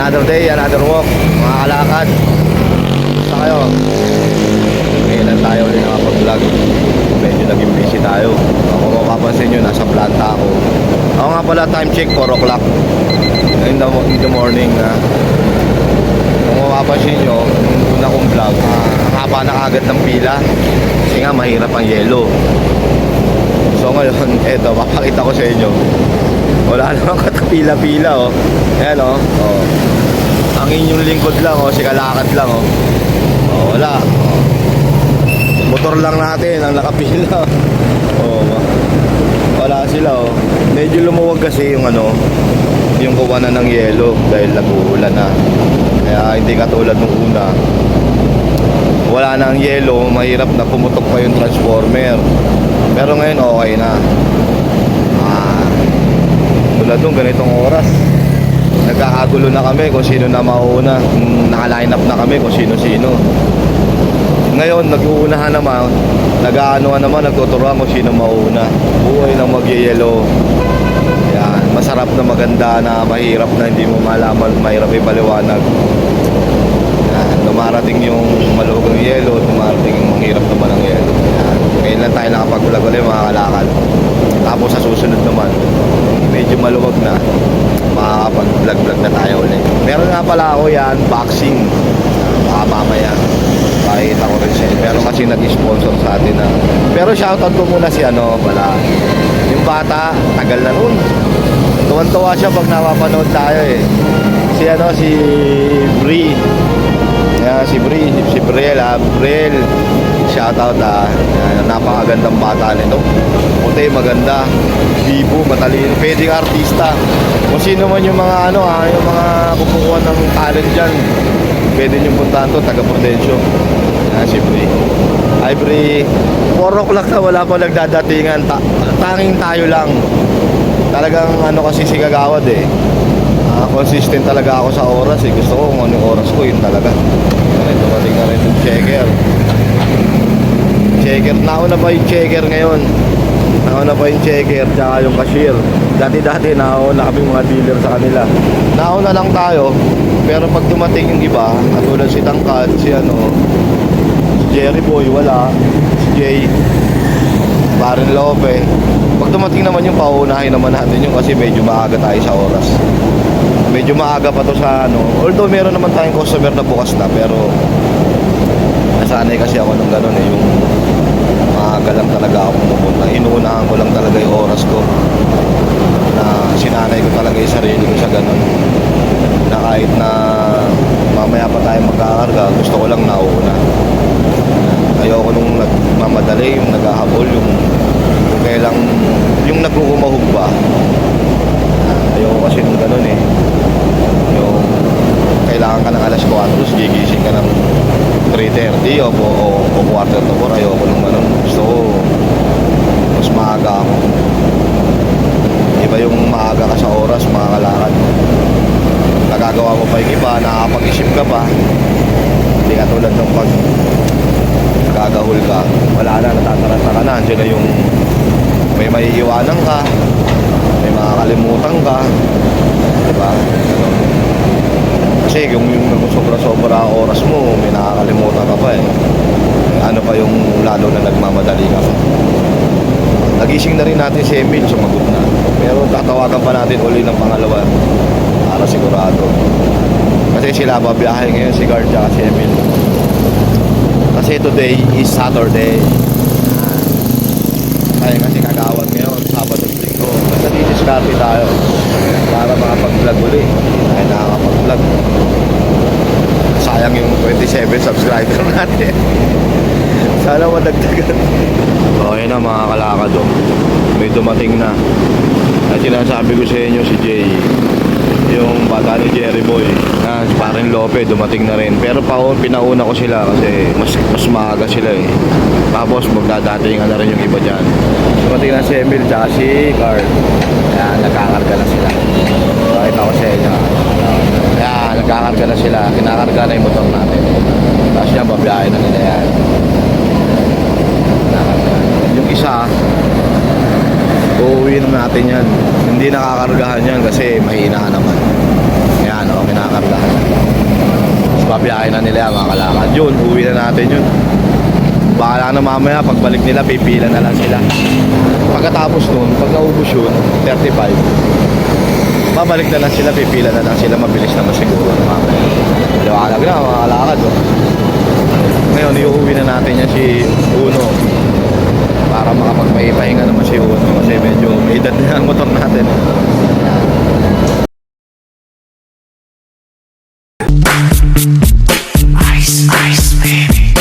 Another day, another walk, mga kalakad. Basta kayo. Ngayon tayo ulit nakapag-vlog. Medyo naging busy tayo. Kung mapapansin nyo, nasa planta ako. Ako nga pala, time check, 4 o'clock in the morning. Kung mapapansin nyo, nung una kong vlog, ang haba na agad ng pila. Kasi nga, mahirap ang yelo. So ngayon, eto, papakita ko sa inyo. Wala naman katapila-pila, oh. Ayan, oh. Oh. Ang inyong lingkod lang, oh. Sikalakad lang, oh. Oh, wala. Oh. Motor lang natin ang nakapila. Oh. Wala sila, oh. Medyo lumuwag kasi yung ano, yung kuwanan ng yelo dahil nag-uulan na. Kaya hindi katulad nung una. Wala na ang yelo, mahirap na pumutok pa yung transformer. Pero ngayon okay na. Tulad nung ganitong oras, nagkakagulo na kami kung sino na mauuna. Naka-line up na kami kung sino-sino. Ngayon, nag-uunahan naman, nag-aanuhan naman, nagtuturuan kung sino mauuna. Buhay ng mag-yellow. Yan, masarap na maganda na mahirap na hindi mo malaman, mahirap ipaliwanag. Yan, dumarating yung malugang yellow, dumarating yung mahirap naman ang yellow. Yan, ngayon lang tayo nakapag-vlog ulit mga kalakal. Tapos sa susunod naman, medyo maluwag na, makakapag-vlog na tayo ulit. Meron nga pala ako yan, boxing. Baka mamaya pakita ko rin siya. Meron kasi nag-sponsor sa atin na. Pero shoutout ko muna si ano pala, yung bata, tagal na nun. Tuwan-tuwa siya pag napapanood tayo eh. Si ano, si Bri. Yeah, si Bri, si Briel, Briel. Shoutout napakagandang bata nito. Puti, maganda, bibo, matalino, pwedeng artista. Kung sino man yung mga ano yung mga kukuha ng talent dyan, pwede nyo puntahan to, taga Prudencio. Si Bri. Hi Bri. 4 o'clock na, wala pa nagdadatingan. Tanging tayo lang. Talagang ano kasi si Kagawad eh. Consistent talaga ako sa oras eh. Gusto ko kung anong oras ko, yun talaga. Dumating na rin yung checker. Nauna pa yung checker ngayon. Nauna pa yung checker tsaka yung cashier. Dati nauna kami mga dealer sa kanila. Nauna lang tayo. Pero pag dumating yung iba, katulad si Tangkad, si Jerry Boy, wala. Si Jay, Baron Lope. Pag dumating naman yung paunahin naman natin yung kasi medyo maaga tayo sa oras. Medyo maaga pa to sa although meron naman tayong customer na bukas na, pero nasanay kasi ako ng gano'n eh, yung maaga lang talaga ako pumupunta. Inuunahan ko lang talaga yung oras ko, na sinanay ko talaga yung sarili ko sa gano'n, na kahit na mamaya pa tayo magkakarga, gusto ko lang nauuna. Ayoko nung nagmamadali, yung naghahabol, yung kailang yung nag-uumahog pa. Ayoko kasi nung gano'n eh, yung kailangan ka ng alas 4, gigising ka ng 3:30 o quarter to 4. Ayoko nung gano'n. Gusto ko mas maaga ako. Iba yung maaga ka sa oras, mga kalakad, nagagawa mo pa yung iba, nakakapag-isip ka pa. Hindi ka tulad ng pag gagahol ka, wala na, natataranta ka na. Andiyan na yung may maiiwanan ka, may makakalimutan ka, diba? Kasi yung sobra-sobra oras mo, may nakakalimutan ka pa eh. Ano pa yung lalo na nagmamadali ka pa. Nagising na rin natin si Emil, sumagot na. Pero tatawagan pa natin uli ng pangalawa para sigurado. Kasi sila babiyahe ngayon, si Guard at si Emil. Kasi today is Saturday. Kaya kasi Kagawad ngayon, Sabado at Linggo. Basta di-discarte tayo para makapag-vlog uli. Kaya nakakapag-vlog. Sayang yung 27 subscriber natin. Sana madagdagan. Okay na mga kalakad, may dumating na. At sinasabi ko sa inyo, si Jay, yung bata ni Jerry Boy, si Baron Lope, dumating na rin. Pero pinauna ko sila kasi mas maaga sila eh. Tapos magdadatingan na rin yung iba dyan. Dumating na si Emil tsaka si Carl. Kaya nagkakarga na sila. Pakita ko sa inyo. Kaya nagkakarga na sila. Kinakarga na yung motor natin. Tapos yan, babiyahe na nila yan. Yung isa, uuwi na natin yan. Hindi nakakargahan yan kasi mahina naman. Yan, na kami nakakargahan. Tapos babiyahin na nila yan, mga kalakad. Yun, uwi na natin yun. Bahala na mamaya, pagbalik nila, pipila na lang sila. Pagkatapos nun, pag naubos yun, 35, babalik na lang sila, pipila na lang sila, mabilis naman siguro na mamaya. Maliwanag na, mga kalakad. Oh. Ngayon, iuwi na natin yan si Uno para makapagpahipahinga naman si Uno kasi medyo may edad na ang motor natin. Ice, ice, baby.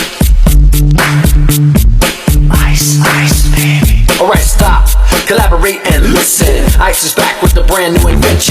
Ice, ice, baby. Alright, stop, collaborate and listen. Ice is back with